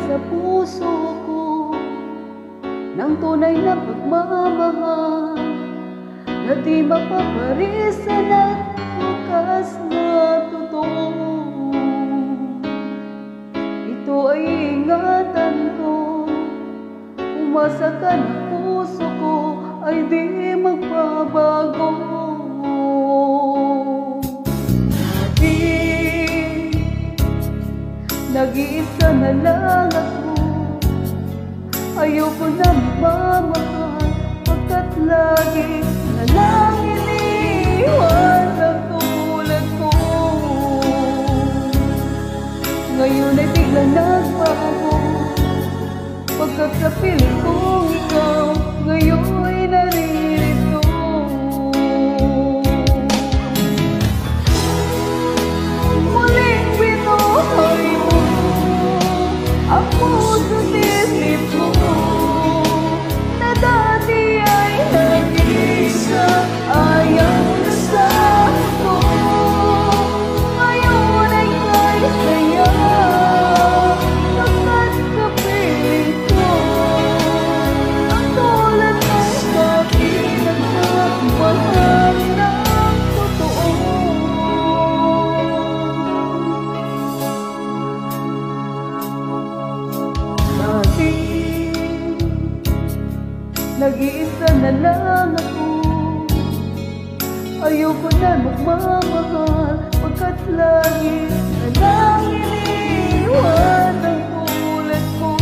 sa puso ko ng tunay na pagmamahal na di mapaparisan at wakas na totoo. Ito ay ingatan ko, umasa ka na puso ko ay di magbabago. Nag-iisa na lang ako, ayoko na magmamahal, pagkat lagi na lang iniwan ang tulad ko. Ngayon ay biglang nagbago, pagkat sa piling kong ikaw ngayon ay naririto. Muling binuhay mo ang puso silip mo na dati ay nag-isa, ayaw na sa ako. Ngayon ay kay saya, pagkat sa piling ko ang tulad ng bakit nagmamahal ng totoo. Nag-iisa na lang ako, ayoko na magmamahal, pagkat lagi na lang iniwan ang tulad ko.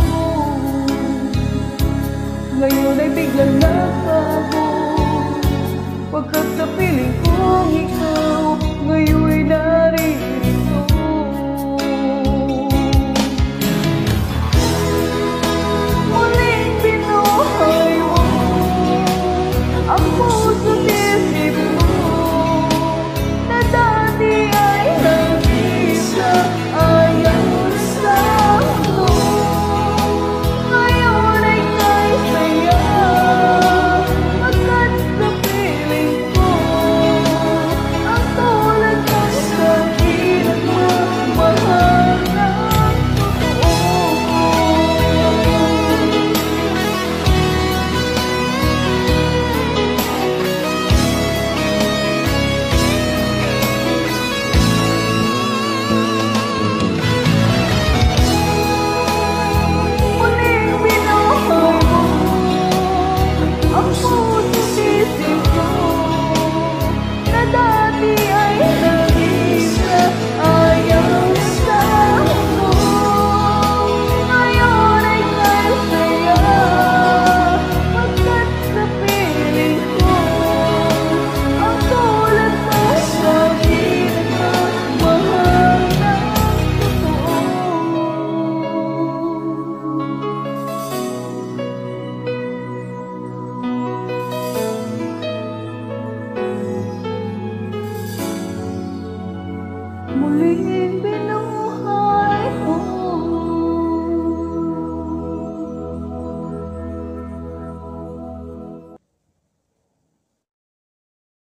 Ngayon ay biglang nagbago, pagkat sa piling kong ikaw ngayon ay